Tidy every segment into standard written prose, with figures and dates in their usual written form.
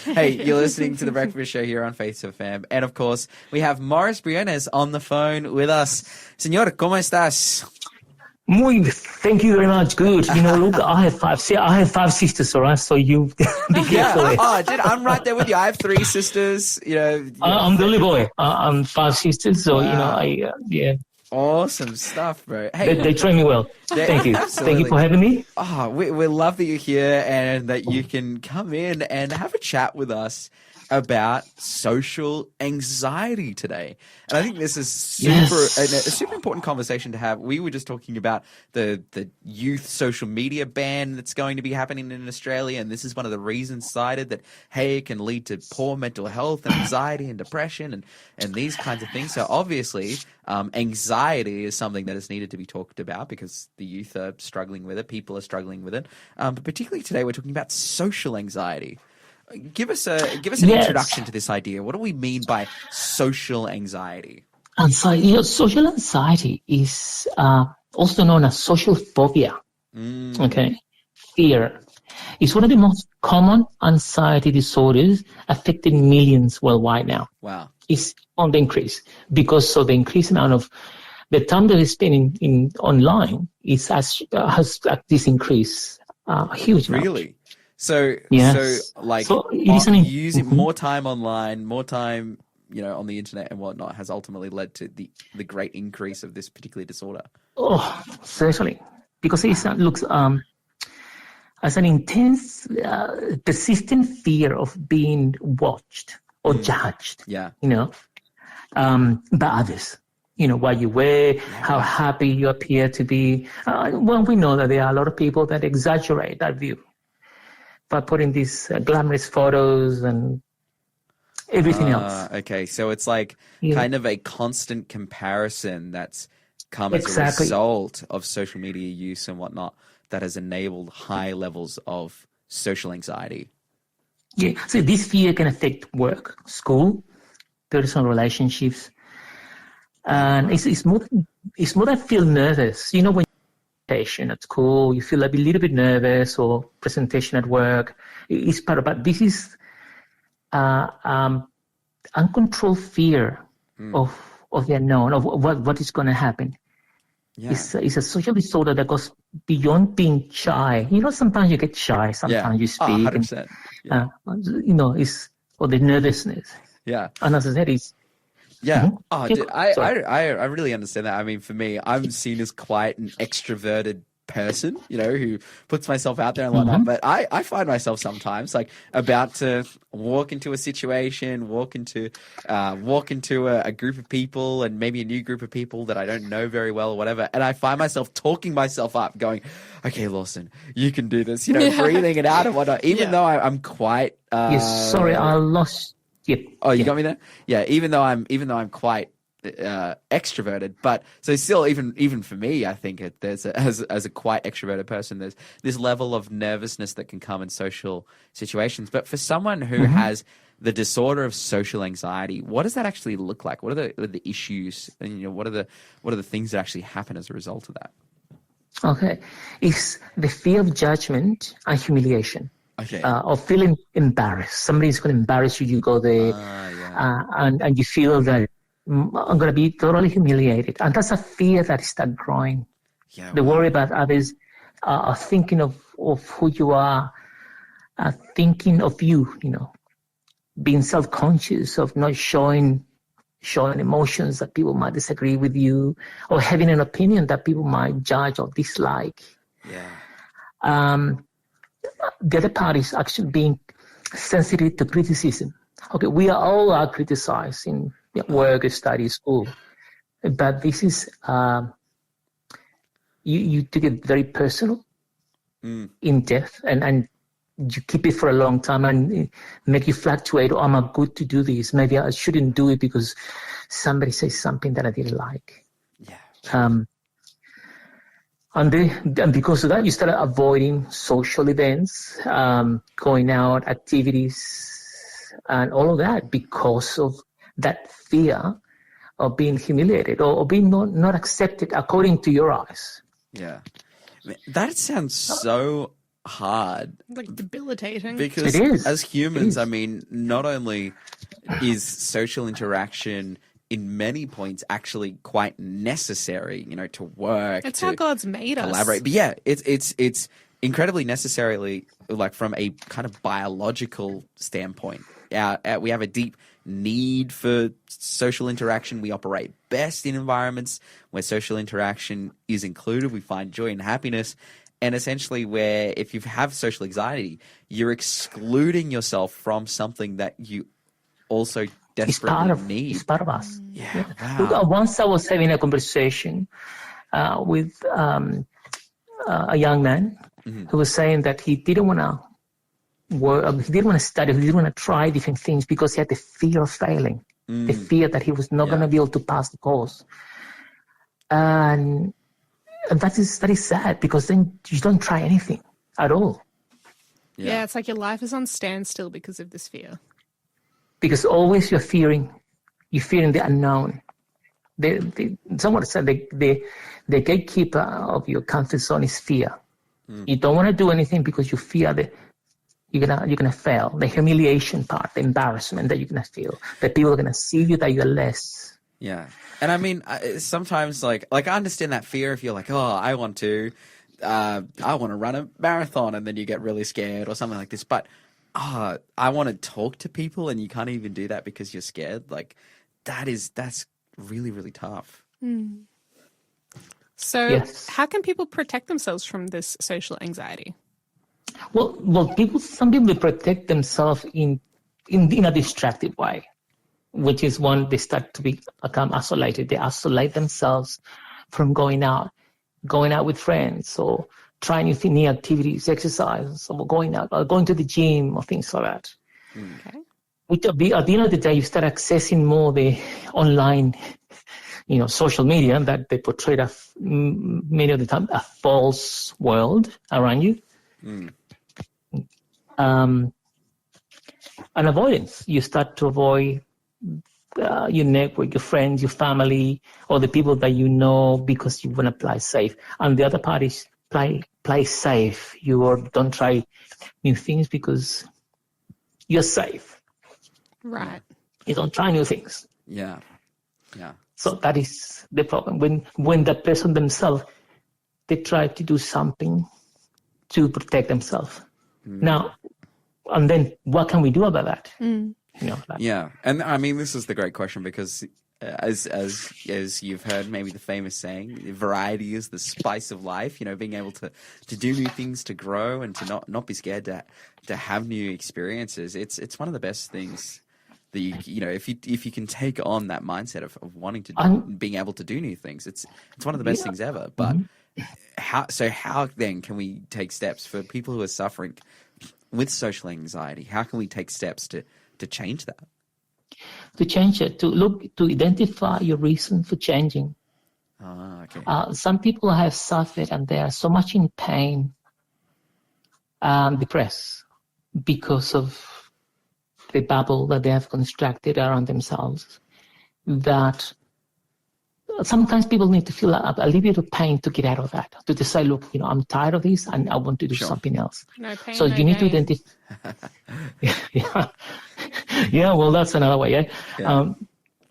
Hey, you're listening to The Breakfast Show here on Faith FM. And of course, we have Morris Briones on the phone with us. Señor, ¿cómo estás? Thank you very much. Good. Look, I have five sisters, all right? So you be careful. Oh, dude, I'm right there with you. I have 3 sisters. I'm the only boy. I'm 5 sisters, so Wow. yeah. Awesome stuff, bro. Hey, They train me well. Thank you. Absolutely. Thank you for having me. Oh, we love that you're here and that you can come in and have a chat with us about social anxiety today. And I think this is a super important conversation to have. We were just talking about the youth social media ban that's going to be happening in Australia, and this is one of the reasons cited that, hey, it can lead to poor mental health and anxiety and depression and these kinds of things. So obviously, anxiety is something that is needed to be talked about because the youth are struggling with it, people are struggling with it. But particularly today, we're talking about social anxiety. Give us an introduction to this idea. What do we mean by social anxiety? Social anxiety is also known as social phobia. Okay, fear. It's one of the most common anxiety disorders affecting millions worldwide now. Wow, it's on the increase because of the increased amount of the time that is spent in online has this increase huge amount. Really? So using more time online, more time, on the internet and whatnot has ultimately led to the great increase of this particular disorder. Oh, certainly. Because it looks as an intense, persistent fear of being watched or judged. Yeah. By others. What you wear, how happy you appear to be. We know that there are a lot of people that exaggerate that view by putting these glamorous photos and everything else. Okay, so it's like kind of a constant comparison that's come as a result of social media use and whatnot that has enabled high levels of social anxiety. Yeah, so this fear can affect work, school, personal relationships, and it's more than feel nervous. When presentation at school, you feel a little bit nervous, or presentation at work. It's part of, but this is uncontrolled fear of the unknown, of what is going to happen. Yeah. It's a social disorder that goes beyond being shy. Sometimes you get shy, sometimes you speak. 100%. Yeah. It's or the nervousness. Yeah. And as I said, it's yeah. Mm-hmm. Oh, dude, I really understand that. I mean, for me, I'm seen as quite an extroverted person, who puts myself out there and whatnot. But I find myself sometimes like about to walk into a situation, walk into a group of people and maybe a new group of people that I don't know very well or whatever. And I find myself talking myself up going, okay, Lawson, you can do this, breathing it out and whatnot, even though I'm quite, sorry, I lost. Yep. Oh, you got me there? Yeah. Even though I'm quite extroverted, but so still, even for me, I think as a quite extroverted person, there's this level of nervousness that can come in social situations. But for someone who has the disorder of social anxiety, what does that actually look like? What are the issues, and what are the things that actually happen as a result of that? Okay, it's the fear of judgment and humiliation. Okay. Or feeling embarrassed. Somebody's going to embarrass you. You go there, and you feel that I'm going to be totally humiliated. And that's a fear that starts growing. Yeah, the worry about others are thinking of who you are, thinking of you, being self-conscious of not showing emotions that people might disagree with you, or having an opinion that people might judge or dislike. Yeah. The other part is actually being sensitive to criticism. Okay, we all are criticized in work, study, school, but this is you take it very personal, in depth, and you keep it for a long time and make you fluctuate. Oh, I'm not good to do this. Maybe I shouldn't do it because somebody says something that I didn't like. Yeah. And because of that, you start avoiding social events, going out, activities, and all of that because of that fear of being humiliated or being not accepted according to your eyes. Yeah. That sounds so hard Like debilitating. because It is. as humans, It is. I mean, not only is social interaction in many points actually quite necessary, to work, It's to how God's made us. collaborate. But yeah, it's incredibly necessarily, like from a kind of biological standpoint. We have a deep need for social interaction. We operate best in environments where social interaction is included. We find joy and happiness. And essentially where if you have social anxiety, you're excluding yourself from something that you also desperately need. It's part of us. Yeah, Look, wow. once I was having a conversation with a young man who was saying that he didn't want to work, he didn't want to study, he didn't want to try different things because he had the fear of failing, the fear that he was not going to be able to pass the course. And that is sad because then you don't try anything at all. Yeah, it's like your life is on standstill because of this fear. Because always you're fearing the unknown. Someone said the gatekeeper of your comfort zone is fear. You don't want to do anything because you fear that you're gonna fail. The humiliation part, the embarrassment that you're gonna feel, that people are gonna see you that you're less. Yeah. And I mean, sometimes like I understand that fear if you're like, oh, I want to run a marathon, and then you get really scared or something like this. But I want to talk to people, and you can't even do that because you're scared. Like that's really, really tough. So Yes. how can people protect themselves from this social anxiety? Well, some people protect themselves in a destructive way, which is when they start to become isolated. They isolate themselves from going out with friends, or trying new activities, exercise, or going out, or going to the gym, or things like that. Okay. Which at the end of the day, you start accessing more the online, social media that they portray many of the time a false world around you. And avoidance. You start to avoid your network, your friends, your family, or the people that you know because you want to play safe. And the other part is play safe. You don't try new things because you're safe. Right. You don't try new things. Yeah. Yeah. So that is the problem. When the person themselves, they try to do something to protect themselves. Now, and then what can we do about that? Yeah. And I mean, this is the great question because as you've heard, maybe the famous saying, variety is the spice of life, being able to do new things, to grow, and to not be scared to have new experiences. It's one of the best things that if you can take on that mindset of wanting to being able to do new things, it's one of the best things ever. But how then can we take steps for people who are suffering with social anxiety? How can we take steps to change that? To change it, to identify your reason for changing. Okay. Some people have suffered and they are so much in pain and depressed because of the bubble that they have constructed around themselves, that sometimes people need to feel a little bit of pain to get out of that, to decide, look, I'm tired of this and I want to do something else. No pain, So no you need to gain. identify. Yeah, well, that's another way. Yeah.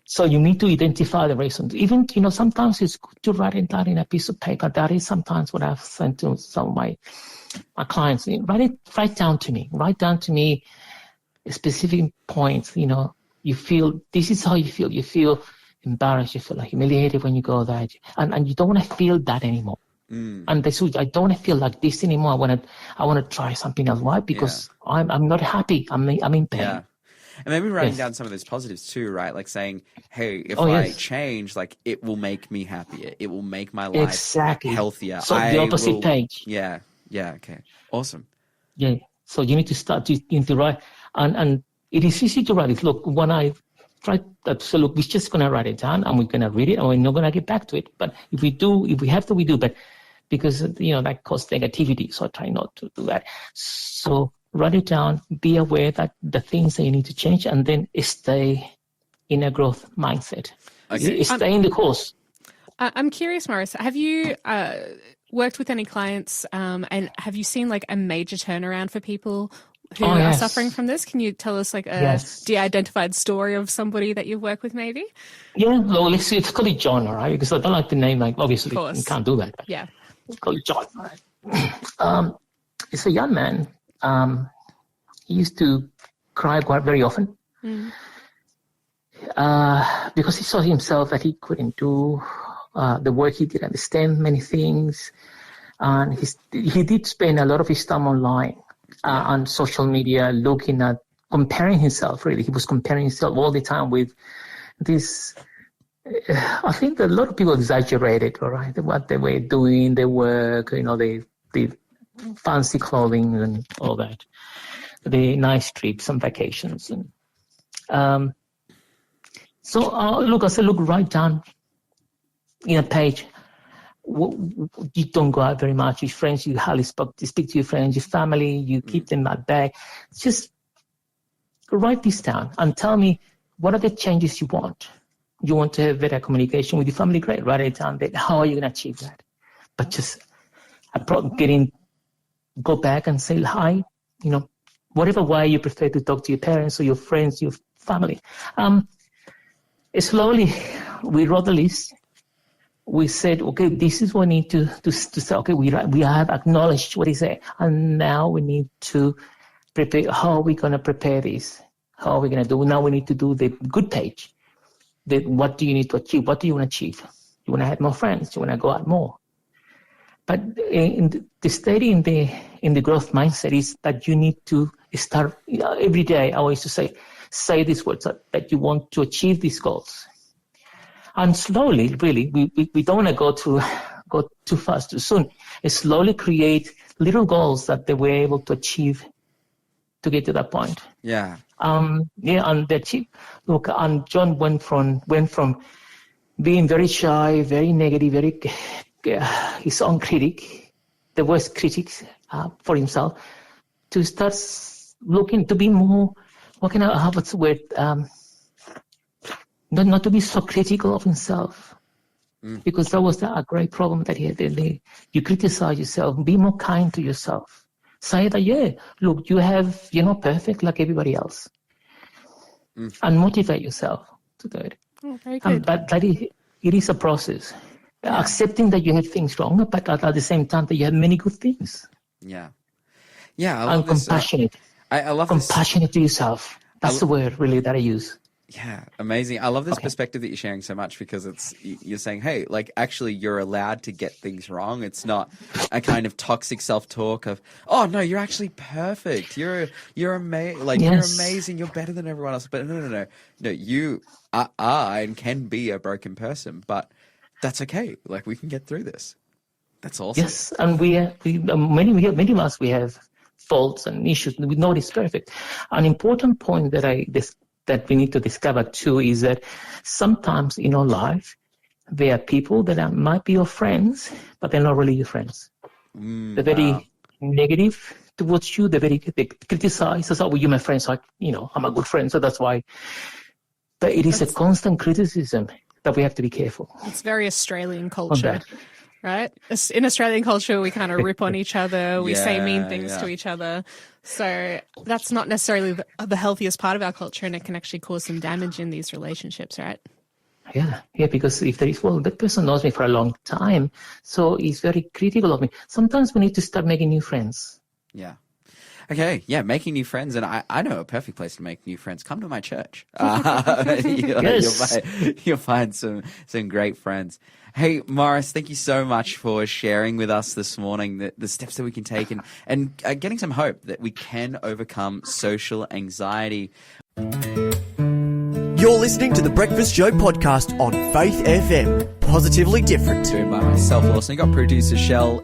So you need to identify the reasons. Even, sometimes it's good to write it down in a piece of paper. That is sometimes what I've sent to some of my clients. Write down to me specific points. You feel, this is how you feel. You feel embarrassed. You feel like humiliated when you go there. And you don't want to feel that anymore. And I don't want to feel like this anymore. I want to try something else. Why? Because I'm not happy. I'm in pain. Yeah. And maybe writing down some of those positives too, right? Like saying, hey, if I change, like it will make me happier. It will make my life healthier. So the opposite page. Yeah. Yeah. Okay. Awesome. Yeah. So you need to start to write. And it is easy to write it. Look, when I write that, so look, we're just going to write it down and we're going to read it and we're not going to get back to it. But if we have to, we do. But because, that causes negativity. So I try not to do that. So write it down, be aware that the things that you need to change, and then stay in a growth mindset. Okay. Stay in the course. I'm curious, Maurice, have you, worked with any clients, and have you seen like a major turnaround for people who Oh, are yes. suffering from this? Can you tell us like a Yes. de-identified story of somebody that you've worked with, maybe? Yeah, well, it's called it John, all right? Because I don't like the name, like, obviously, Of course. you can't do that. Yeah. It's called it John, all right? It's a young man. He used to cry quite very often because he saw himself that he couldn't do the work. He didn't understand many things. And he did spend a lot of his time online, on social media, looking at, comparing himself, really. He was comparing himself all the time with this. I think that a lot of people exaggerated, all right, what they were doing, their work, the fancy clothing and all that, the nice trips and vacations. And so I said, look, write down in a page. You don't go out very much. Your friends, you hardly speak to your friends, your family, you keep them at bay. Just write this down and tell me, what are the changes you want? You want to have better communication with your family? Great, write it down. Then how are you going to achieve that? But just go back and say hi, whatever way you prefer to talk to your parents or your friends, your family. Slowly, we wrote the list. We said, okay, this is what we need to say. Okay, we have acknowledged what he said, and now we need to prepare. How are we going to prepare this? How are we going to do? Now we need to do the good page. What do you need to achieve? What do you want to achieve? You want to have more friends? You want to go out more? But the study in the growth mindset is that you need to start every day. I always say these words that you want to achieve these goals. And slowly, really, we don't want to go too fast, too soon. Slowly create little goals that they were able to achieve to get to that point. Yeah. And they achieve. Look, and John went from being very shy, very negative, his own critic, the worst critic for himself, to start looking to be more. What can I have? What's the word? Not to be so critical of himself, because that was a great problem that he had. You criticize yourself, be more kind to yourself. Say that, look, you're not perfect like everybody else, and motivate yourself to do it. Oh, very good. But that it is a process, accepting that you have things wrong, but at the same time that you have many good things. Yeah, I love and this. Compassionate. I love compassionate to yourself. That's the word really that I use. Yeah, amazing. I love this perspective that you're sharing so much, because you're saying, hey, like, actually you're allowed to get things wrong. It's not a kind of toxic self-talk of, oh no, you're actually perfect. You're amazing. Like, you're amazing. You're better than everyone else. But no. You are and can be a broken person, but that's okay. Like, we can get through this. That's awesome. Yes, and many of us, we have faults and issues. Nobody's perfect. An important point that we need to discover too is that sometimes in our life there are people that might be your friends, but they're not really your friends. They're very negative towards you. They criticize us. Oh, well, you're my friend, so I'm a good friend, so that's why. But it is a constant criticism that we have to be careful. It's very Australian culture, right? In Australian culture, we kind of rip on each other. We say mean things to each other. So that's not necessarily the healthiest part of our culture, and it can actually cause some damage in these relationships, right? Yeah, because if there is, that person knows me for a long time, so he's very critical of me. Sometimes we need to start making new friends. Yeah. Okay, making new friends, and I know a perfect place to make new friends. Come to my church. You'll find some great friends. Hey, Morris, thank you so much for sharing with us this morning the steps that we can take and getting some hope that we can overcome social anxiety. You're listening to the Breakfast Show podcast on Faith FM. Positively different. By myself, Lawson. Got producer Shell